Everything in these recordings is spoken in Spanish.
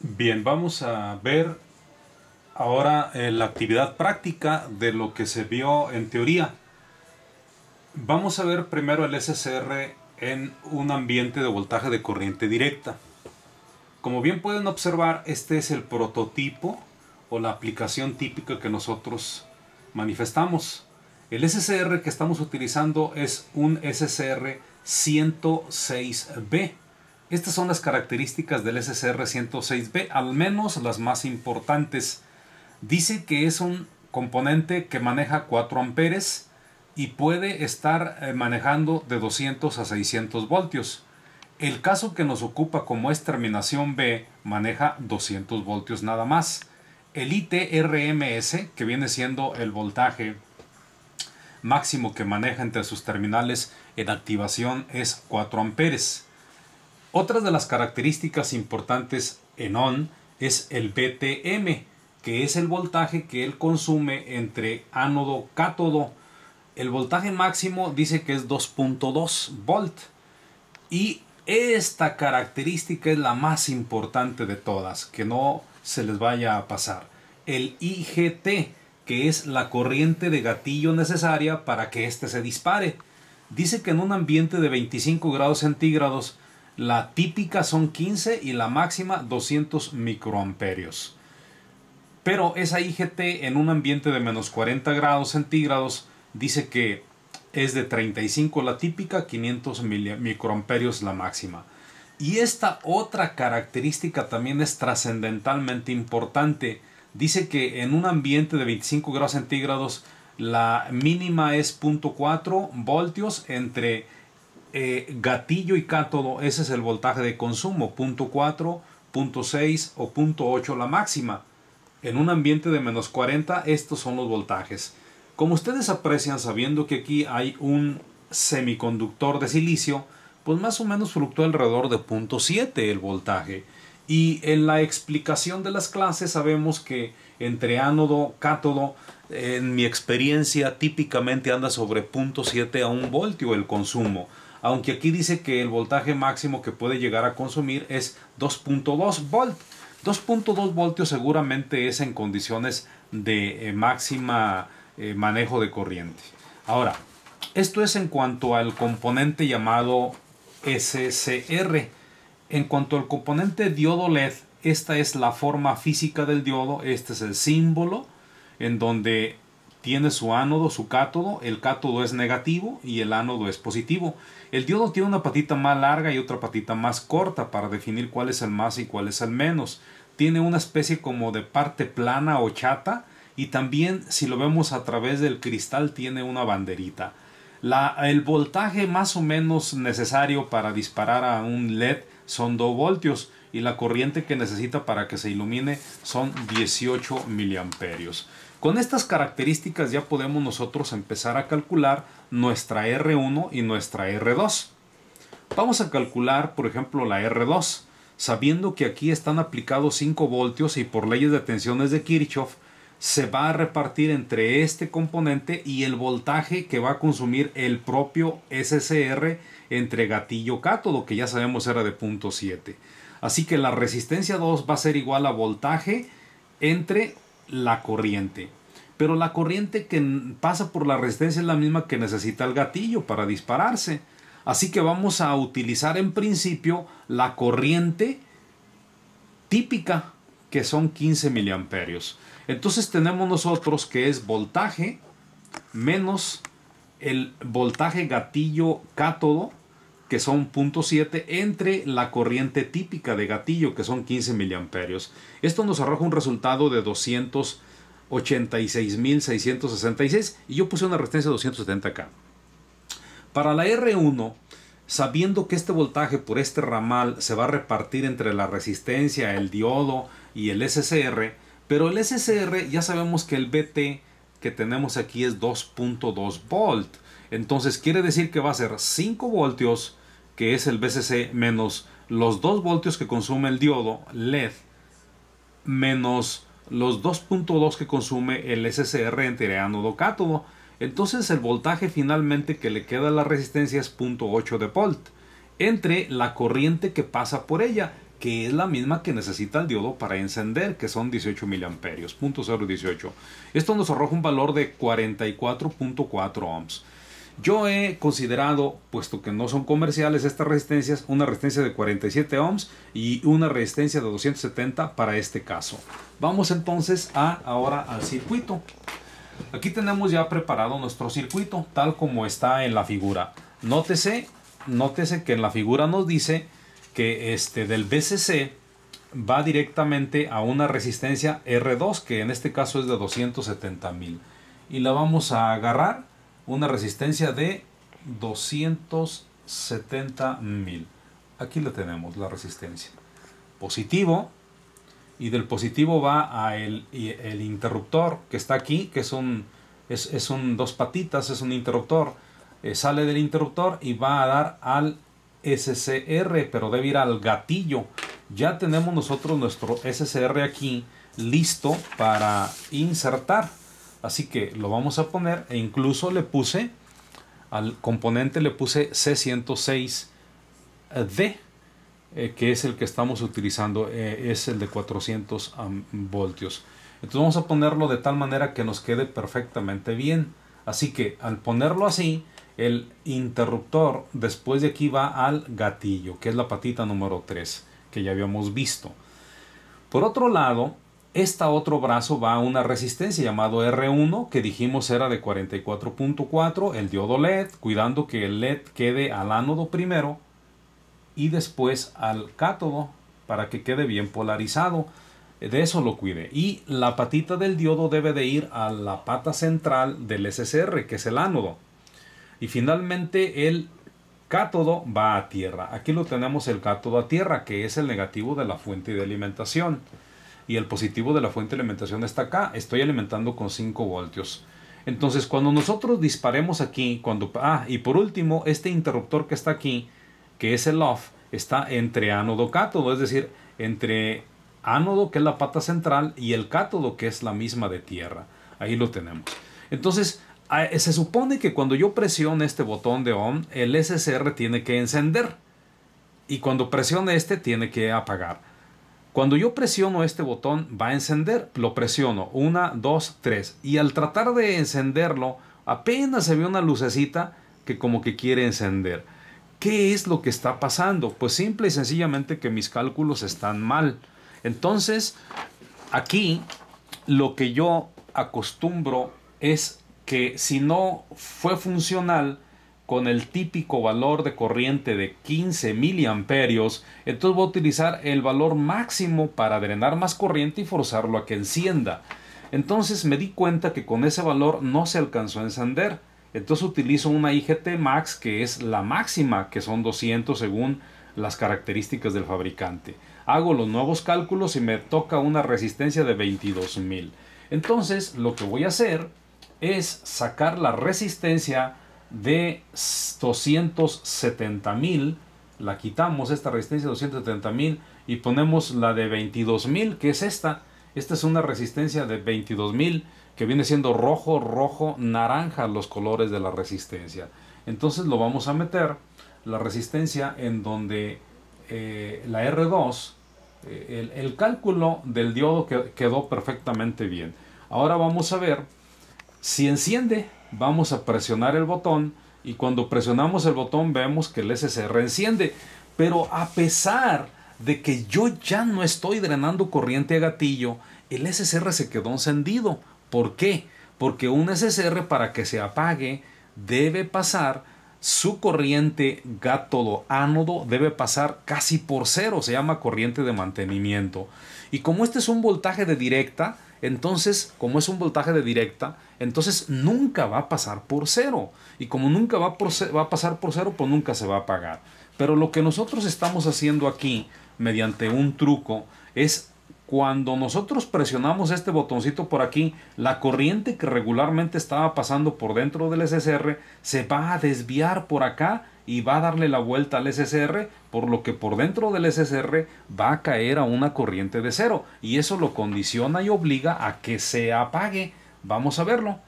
Bien, vamos a ver ahora la actividad práctica de lo que se vio en teoría. Vamos a ver primero el SCR en un ambiente de voltaje de corriente directa. Como bien pueden observar, este es el prototipo o la aplicación típica que nosotros manifestamos. El SCR que estamos utilizando es un SCR 106B. Estas son las características del SCR 106B, al menos las más importantes. Dice que es un componente que maneja 4 amperes y puede estar manejando de 200 a 600 voltios. El caso que nos ocupa, como es terminación B, maneja 200 voltios nada más. El ITRMS, que viene siendo el voltaje máximo que maneja entre sus terminales en activación, es 4 amperes. Otras de las características importantes en ON es el BTM, que es el voltaje que él consume entre ánodo-cátodo. El voltaje máximo dice que es 2.2 volt. Y esta característica es la más importante de todas, que no se les vaya a pasar. El IGT, que es la corriente de gatillo necesaria para que éste se dispare. Dice que en un ambiente de 25 grados centígrados, la típica son 15 y la máxima 200 microamperios. Pero esa IGT en un ambiente de menos 40 grados centígrados dice que es de 35 la típica, 500 microamperios la máxima. Y esta otra característica también es trascendentalmente importante. Dice que en un ambiente de 25 grados centígrados la mínima es 0.4 voltios entre gatillo y cátodo. Ese es el voltaje de consumo, 0.4, 0.6 o 0.8 la máxima. En un ambiente de menos 40 estos son los voltajes. Como ustedes aprecian, sabiendo que aquí hay un semiconductor de silicio, pues más o menos fluctúa alrededor de 0.7 el voltaje. Y en la explicación de las clases sabemos que entre ánodo, cátodo, en mi experiencia típicamente anda sobre 0.7 a 1 voltio el consumo. Aunque aquí dice que el voltaje máximo que puede llegar a consumir es 2.2 volt. 2.2 voltios seguramente es en condiciones de máxima manejo de corriente. Ahora, esto es en cuanto al componente llamado SCR. En cuanto al componente diodo LED, esta es la forma física del diodo. Este es el símbolo en donde tiene su ánodo, su cátodo. El cátodo es negativo y el ánodo es positivo. El diodo tiene una patita más larga y otra patita más corta para definir cuál es el más y cuál es el menos. Tiene una especie como de parte plana o chata, y también, si lo vemos a través del cristal, tiene una banderita. El voltaje más o menos necesario para disparar a un LED son 2 voltios y la corriente que necesita para que se ilumine son 18 miliamperios. Con estas características ya podemos nosotros empezar a calcular nuestra R1 y nuestra R2. Vamos a calcular, por ejemplo, la R2, sabiendo que aquí están aplicados 5 voltios y por leyes de tensiones de Kirchhoff se va a repartir entre este componente y el voltaje que va a consumir el propio SCR entre gatillo cátodo, que ya sabemos era de 0.7. Así que la resistencia 2 va a ser igual a voltaje entre la corriente. Pero la corriente que pasa por la resistencia es la misma que necesita el gatillo para dispararse. Así que vamos a utilizar en principio la corriente típica, que son 15 miliamperios. Entonces tenemos nosotros que es voltaje menos el voltaje gatillo cátodo, que son 0.7, entre la corriente típica de gatillo, que son 15 miliamperios. Esto nos arroja un resultado de 286.666 y yo puse una resistencia de 270K. Para la R1, sabiendo que este voltaje por este ramal se va a repartir entre la resistencia, el diodo y el SCR, pero el SCR ya sabemos que el BT que tenemos aquí es 2.2 volt. Entonces quiere decir que va a ser 5 voltios, que es el BCC, menos los 2 voltios que consume el diodo LED, menos los 2.2 que consume el SCR entre ánodo cátodo. Entonces el voltaje finalmente que le queda a la resistencia es 0.8 de volt entre la corriente que pasa por ella, que es la misma que necesita el diodo para encender, que son 18 miliamperios, 0.018. Esto nos arroja un valor de 44.4 ohms. Yo he considerado, puesto que no son comerciales estas resistencias, una resistencia de 47 ohms y una resistencia de 270 para este caso. Vamos entonces ahora al circuito. Aquí tenemos ya preparado nuestro circuito, tal como está en la figura. Nótese que en la figura nos dice que del VCC va directamente a una resistencia R2, que en este caso es de 270.000. Y la vamos a agarrar, una resistencia de 270.000. Aquí la tenemos, la resistencia. Positivo. Y del positivo va a el interruptor que está aquí, que es un dos patitas, es un interruptor. Sale del interruptor y va a dar al SCR, pero debe ir al gatillo. Ya tenemos nosotros nuestro SCR aquí listo para insertar. Así que lo vamos a poner, e incluso le puse al componente C106D, que es el que estamos utilizando, es el de 400 voltios. Entonces vamos a ponerlo de tal manera que nos quede perfectamente bien. Así que al ponerlo así, el interruptor después de aquí va al gatillo, que es la patita número 3 que ya habíamos visto. Por otro lado, otro brazo va a una resistencia llamado R1, que dijimos era de 44.4, el diodo LED, cuidando que el LED quede al ánodo primero y después al cátodo para que quede bien polarizado. De eso lo cuide. Y la patita del diodo debe de ir a la pata central del SCR, que es el ánodo. Y finalmente el cátodo va a tierra. Aquí lo tenemos, el cátodo a tierra, que es el negativo de la fuente de alimentación. Y el positivo de la fuente de alimentación está acá. Estoy alimentando con 5 voltios. Entonces cuando nosotros disparemos aquí, y por último, este interruptor que está aquí, que es el off, está entre ánodo cátodo, es decir, entre ánodo, que es la pata central, y el cátodo, que es la misma de tierra. Ahí lo tenemos. Entonces se supone que cuando yo presione este botón de on, el SCR tiene que encender, y cuando presione tiene que apagar. Cuando yo presiono este botón va a encender, lo presiono 1, 2, 3, y al tratar de encenderlo apenas se ve una lucecita que como que quiere encender. ¿Qué es lo que está pasando? Pues simple y sencillamente que mis cálculos están mal. Entonces aquí lo que yo acostumbro es que si no fue funcional con el típico valor de corriente de 15 miliamperios, entonces voy a utilizar el valor máximo para drenar más corriente y forzarlo a que encienda. Entonces me di cuenta que con ese valor no se alcanzó a encender. Entonces utilizo una IGT Max, que es la máxima, que son 200 según las características del fabricante. Hago los nuevos cálculos y me toca una resistencia de 22.000. Entonces lo que voy a hacer es sacar la resistencia de 270.000, la quitamos, esta resistencia de 270.000, y ponemos la de 22.000, que es esta. Esta es una resistencia de 22.000, que viene siendo rojo, naranja los colores de la resistencia. Entonces lo vamos a meter, la resistencia en donde la R2, el cálculo del diodo quedó perfectamente bien. Ahora vamos a ver si enciende. Vamos a presionar el botón, y cuando presionamos el botón vemos que el SCR enciende, pero a pesar de que yo ya no estoy drenando corriente a gatillo, el SCR se quedó encendido. ¿Por qué? Porque un SCR, para que se apague, debe pasar su corriente cátodo-ánodo, debe pasar casi por cero, se llama corriente de mantenimiento. Y como este es un voltaje de directa, entonces nunca va a pasar por cero. Y como nunca va a pasar por cero, pues nunca se va a apagar. Pero lo que nosotros estamos haciendo aquí, mediante un truco, es cuando nosotros presionamos este botoncito por aquí, la corriente que regularmente estaba pasando por dentro del SCR se va a desviar por acá y va a darle la vuelta al SCR, por lo que por dentro del SCR va a caer a una corriente de cero, y eso lo condiciona y obliga a que se apague. Vamos a verlo.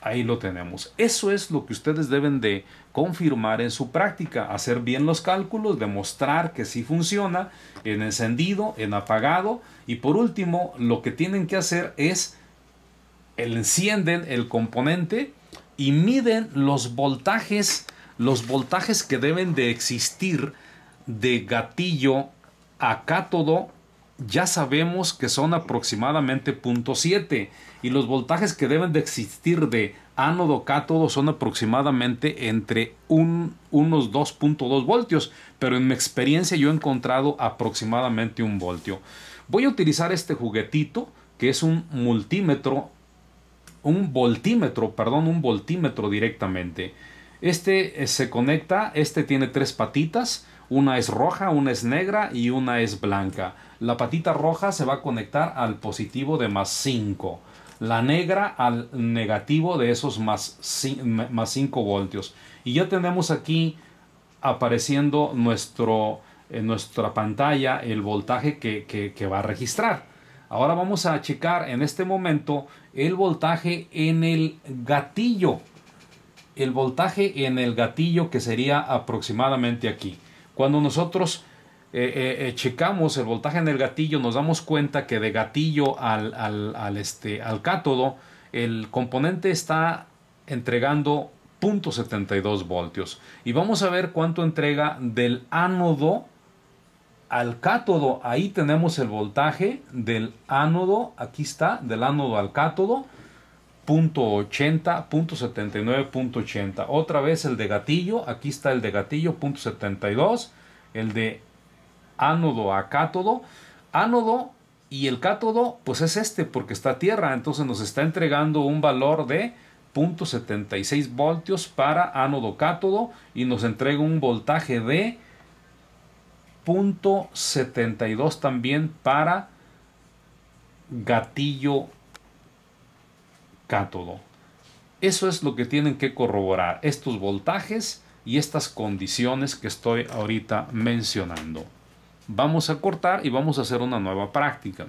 Ahí lo tenemos. Eso es lo que ustedes deben de confirmar en su práctica. Hacer bien los cálculos, demostrar que sí funciona en encendido, en apagado. Y por último, lo que tienen que hacer es encienden el componente y miden los voltajes que deben de existir de gatillo a cátodo. Ya sabemos que son aproximadamente 0.7 y los voltajes que deben de existir de ánodo cátodo son aproximadamente entre unos 2.2 voltios, pero en mi experiencia yo he encontrado aproximadamente 1 voltio. Voy a utilizar este juguetito que es un voltímetro directamente. Este se conecta, este tiene 3 patitas, una es roja, una es negra y una es blanca. La patita roja se va a conectar al positivo de ¡+5, la negra al negativo de esos +5 voltios. Y ya tenemos aquí apareciendo en nuestra pantalla el voltaje que va a registrar. Ahora vamos a checar en este momento el voltaje en el gatillo. El voltaje en el gatillo, que sería aproximadamente aquí. Cuando nosotros checamos el voltaje en el gatillo, nos damos cuenta que de gatillo al cátodo el componente está entregando 0.72 voltios. Y vamos a ver cuánto entrega del ánodo al cátodo. Ahí tenemos el voltaje del ánodo. Aquí está, del ánodo al cátodo. 0.80, 0.79, 0.80. Otra vez el de gatillo. Aquí está el de gatillo, 0.72. El de ánodo a cátodo. Ánodo y el cátodo, pues es este, porque está a tierra. Entonces nos está entregando un valor de 0.76 voltios para ánodo cátodo. Y nos entrega un voltaje de 0.72 también para gatillo cátodo. Eso es lo que tienen que corroborar, estos voltajes y estas condiciones que estoy ahorita mencionando. Vamos a cortar y vamos a hacer una nueva práctica.